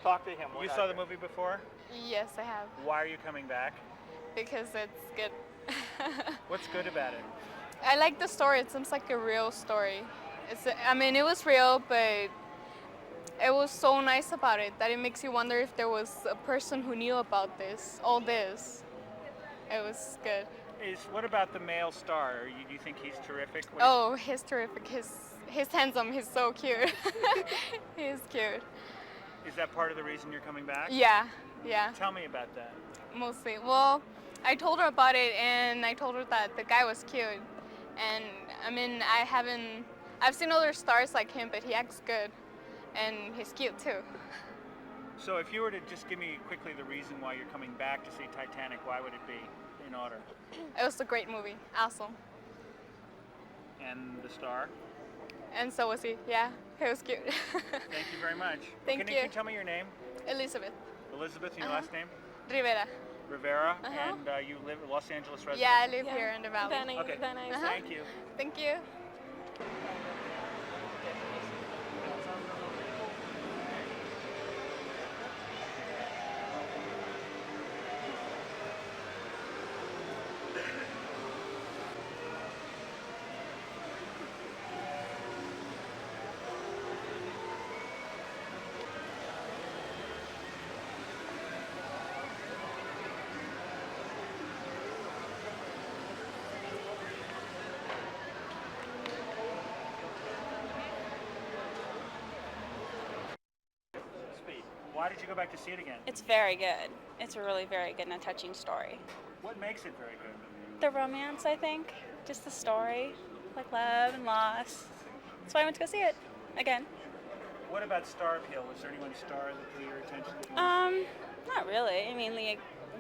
Talk to him. You saw the movie before? Yes, I have. Why are you coming back? Because it's good. What's good about it? I like the story. It seems like a real story. I mean, it was real, but it was so nice about it that it makes you wonder if there was a person who knew about all this. It was good. What about the male star? Do you think he's terrific? Oh, he's terrific. He's handsome. He's so cute. He's cute. Is that part of the reason you're coming back? Yeah. Tell me about that. Mostly. Well, I told her about it, and I told her that the guy was cute. And I mean, I've seen other stars like him, but he acts good, and he's cute too. So if you were to just give me quickly the reason why you're coming back to see Titanic, why would it be in order? It was a great movie. Awesome. And the star? And so was he. Yeah, he was cute. Thank you very much. Thank you. Can you tell me your name? Elizabeth. Elizabeth, your last name? Rivera. Rivera, and you live in Los Angeles resident? Yeah, I live here in the valley. Okay, thank you. Thank you. Why did you go back to see it again? It's very good. It's a really very good and a touching story. What makes it very good? The romance, I think. Just the story. Like love and loss. That's why I went to go see it. Again. What about star appeal? Was there anyone star that drew your attention? Not really. I mean,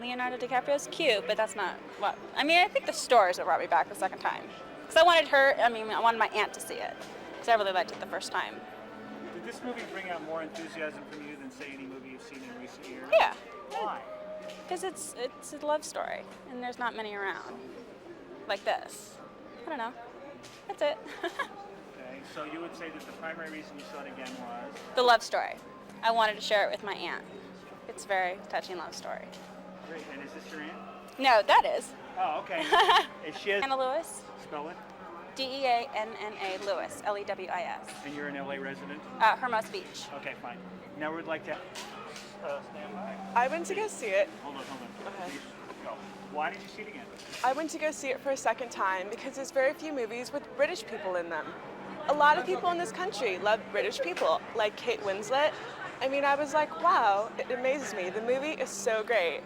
Leonardo DiCaprio's cute, but that's not what... I mean, I think the story is what brought me back the second time. Because I wanted my aunt to see it. Because I really liked it the first time. Did this movie bring out more enthusiasm from you than, say, any movie you've seen in recent years? Yeah. Why? Because it's a love story, and there's not many around like this. I don't know. That's it. Okay, so you would say that the primary reason you saw it again was? The love story. I wanted to share it with my aunt. It's a very touching love story. Great, and is this your aunt? No, that is. Oh, okay. Is she? Anna Lewis. Spell it. Deanna Lewis, Lewis. And you're an LA resident? Hermosa Beach. Okay, fine. Now we'd like to stand by. I went to go see it. Hold on. Okay. Please go. Why did you see it again? I went to go see it for a second time because there's very few movies with British people in them. A lot of people in this country love British people, like Kate Winslet. I mean, I was like, wow, it amazes me. The movie is so great.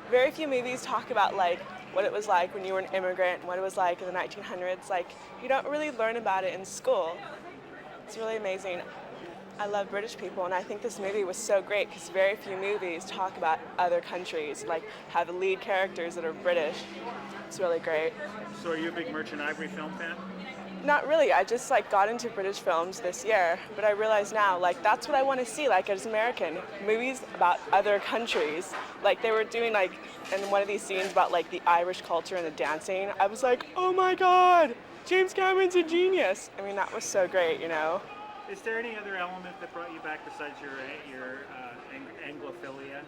Very few movies talk about like what it was like when you were an immigrant and what it was like in the 1900s. Like, you don't really learn about it in school. It's really amazing. I love British people, and I think this movie was so great because very few movies talk about other countries, like have the lead characters that are British. It's really great. So are you a big Merchant Ivory film fan? Not really. I just like got into British films this year, but I realize now like that's what I want to see like as American movies about other countries. Like they were doing like in one of these scenes about like the Irish culture and the dancing. I was like, oh my God, James Cameron's a genius. I mean, that was so great, you know. Is there any other element that brought you back besides your Anglophilia?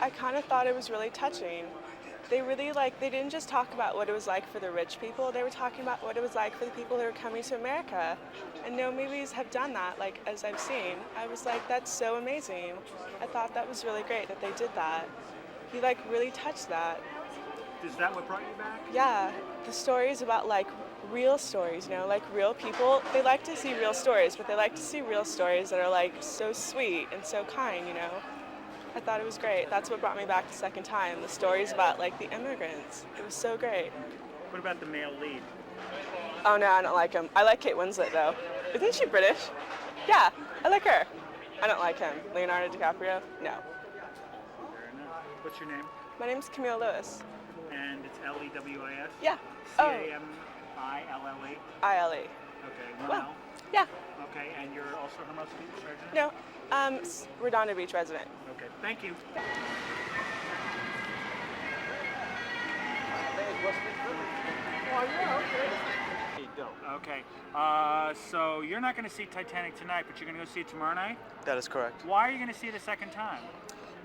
I kind of thought it was really touching. They didn't just talk about what it was like for the rich people, they were talking about what it was like for the people who were coming to America. And no movies have done that, like, as I've seen. I was like, that's so amazing. I thought that was really great that they did that. He, like, really touched that. Is that what brought you back? Yeah, the stories about, like, real stories, you know, like real people. They like to see real stories, but they like to see real stories that are, like, so sweet and so kind, you know. I thought it was great. That's what brought me back the second time. The stories about like the immigrants. It was so great. What about the male lead? Oh no, I don't like him. I like Kate Winslet though. Isn't she British? Yeah, I like her. I don't like him. Leonardo DiCaprio? No. Fair enough. What's your name? My name's Camille Lewis. And it's Lewis? Yeah. Camille? ILE. Okay, one Well, L? yeah. Okay, and you're also Hermosa Beach resident? No, Redondo Beach resident. Okay, thank you. Dope. Okay. So you're not going to see Titanic tonight, but you're going to go see it tomorrow night? That is correct. Why are you going to see it a second time?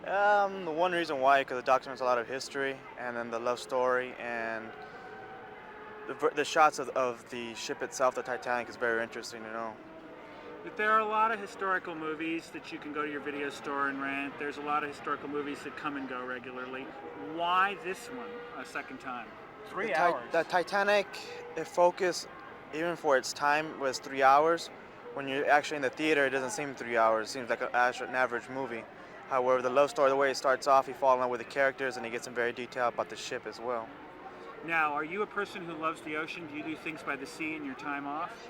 The one reason why, because it documents a lot of history, and then the love story, and the shots of the ship itself, the Titanic, is very interesting to know. But there are a lot of historical movies that you can go to your video store and rent. There's a lot of historical movies that come and go regularly. Why this one a second time? 3 hours. The Titanic, it focused, even for its time, was 3 hours. When you're actually in the theater, it doesn't seem 3 hours. It seems like an average movie. However, the love story, the way it starts off, you fall in love with the characters, and it gets in very detail about the ship as well. Now, are you a person who loves the ocean? Do you do things by the sea in your time off?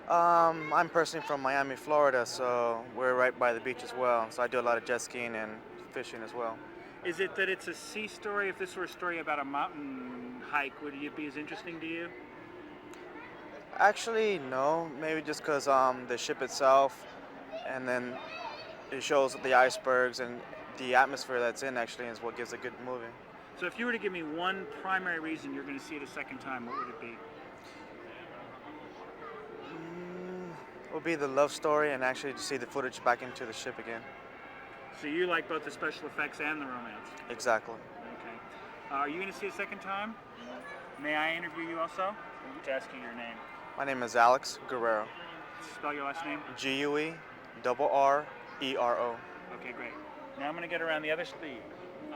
I'm personally from Miami, Florida, so we're right by the beach as well. So I do a lot of jet skiing and fishing as well. Is it that it's a sea story? If this were a story about a mountain hike, would it be as interesting to you? Actually, no. Maybe just because the ship itself, and then it shows the icebergs and the atmosphere that's in actually is what gives a good movie. So if you were to give me one primary reason you're going to see it a second time, what would it be? It would be the love story and actually to see the footage back into the ship again. So you like both the special effects and the romance? Exactly. Okay. Are you going to see it a second time? May I interview you also? I need to ask you your name. My name is Alex Guerrero. Spell your last name. Guerrero. Okay, great. Now I'm going to get around the other speed.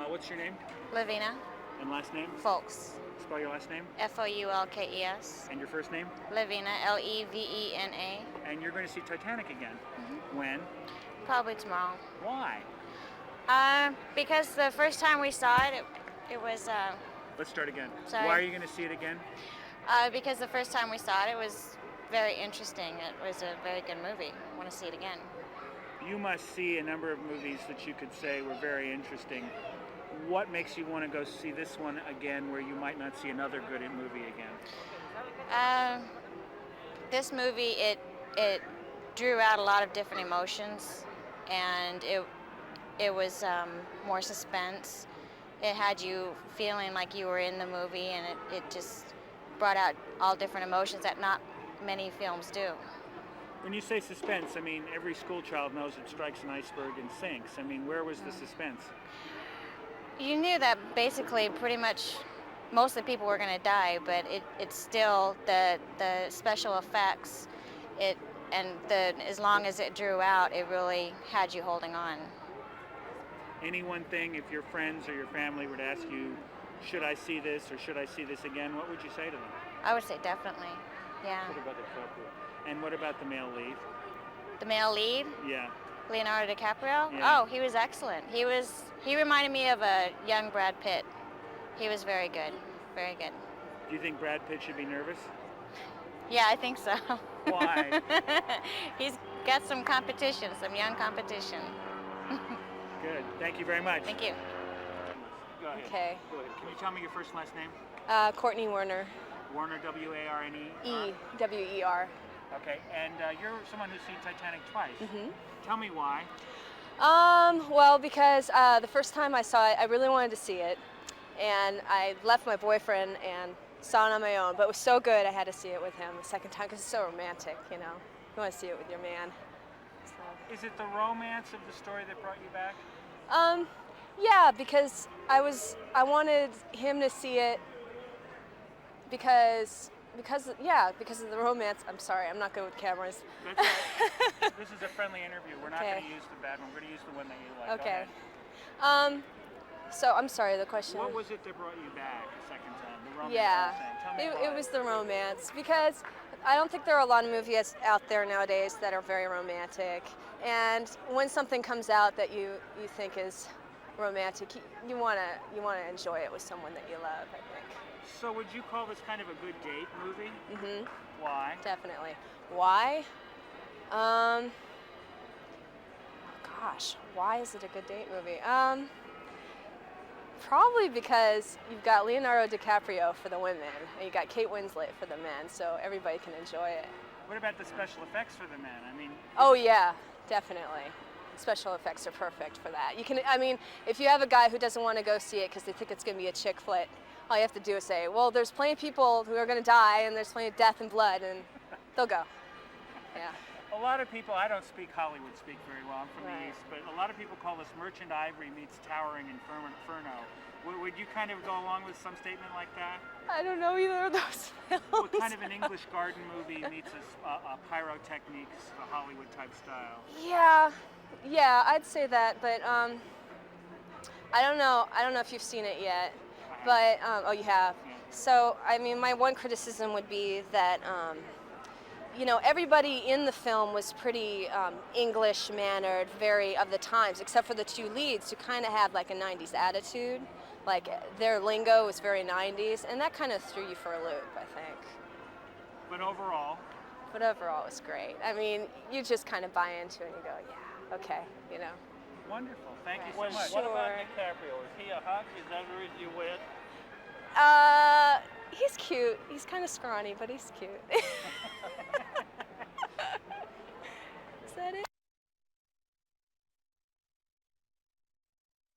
What's your name Lavina and last name? Folks. Spell your last name. Folkes. And your first name? Lavina, Levena. And you're going to see Titanic again. When? Probably tomorrow. Why? Because the first time we saw it, it was, Let's start again. Sorry. Why are you going to see it again? because the first time we saw it, it was very interesting. It was a very good movie. I want to see it again. You must see a number of movies that you could say were very interesting. What makes you want to go see this one again where you might not see another good movie again? This movie, it drew out a lot of different emotions, and it was more suspense. It had you feeling like you were in the movie, and it just brought out all different emotions that not many films do. When you say suspense, I mean, every school child knows it strikes an iceberg and sinks. I mean, where was the suspense? You knew that basically pretty much most of the people were going to die, but it's still the special effects, as long as it drew out, it really had you holding on. Any one thing, if your friends or your family were to ask you, should I see this or should I see this again, what would you say to them? I would say definitely, yeah. What about the couple? And what about the male lead? The male lead, Yeah. Leonardo DiCaprio. Yeah. Oh, he was excellent. He reminded me of a young Brad Pitt. He was very good, very good. Do you think Brad Pitt should be nervous? Yeah, I think so. Why? He's got some competition, some young competition. Good. Thank you very much. Thank you. Go ahead. Okay. Go ahead. Can you tell me your first and last name? Courtney Warner. Warner, W-A-R-N-E? E-W-E-R. Okay. And you're someone who's seen Titanic twice. Tell me why. Well, because the first time I saw it, I really wanted to see it. And I left my boyfriend and saw it on my own. But it was so good, I had to see it with him the second time because it's so romantic, you know. You want to see it with your man. So. Is it the romance of the story that brought you back? Yeah, because I wanted him to see it because of the romance. I'm sorry, I'm not good with cameras. That's right. This is a friendly interview. We're not Okay. going to use the bad one. We're going to use the one that you like. Go Okay. ahead. So I'm sorry, the question. What was it that brought you back a second time? The romance. Yeah, you were saying. Tell me it why. was the romance because I don't think there are a lot of movies out there nowadays that are very romantic. And when something comes out that you think is romantic, you wanna enjoy it with someone that you love, I think. So would you call this kind of a good date movie? Mhm. Why? Definitely. Why? Gosh, why is it a good date movie? Probably because you've got Leonardo DiCaprio for the women and you got Kate Winslet for the men, so everybody can enjoy it. What about the special effects for the men? I mean, Oh yeah, definitely. Special effects are perfect for that. If you have a guy who doesn't want to go see it because they think it's going to be a chick flick, all you have to do is say, well, there's plenty of people who are going to die, and there's plenty of death and blood, and they'll go. Yeah. A lot of people, I don't speak Hollywood speak very well, I'm from the Right. East, but a lot of people call this Merchant Ivory meets Towering Inferno. Would you kind of go along with some statement like that? I don't know either of those films. Well, kind of an English garden movie meets a pyrotechnics, a Hollywood type style. Yeah, I'd say that, but I don't know if you've seen it yet, but oh, you have. Yeah. So, I mean, my one criticism would be that everybody in the film was pretty English mannered, very of the times, except for the two leads who kind of had like a 90s attitude. Like their lingo was very 90s, and that kind of threw you for a loop, I think. But overall, It was great. I mean, you just kind of buy into it and you go, yeah, okay, wonderful. Thank you so Right. much. Sure. What about DiCaprio? Is he a hunk? Is that the reason you went? He's cute. He's kind of scrawny, but he's cute.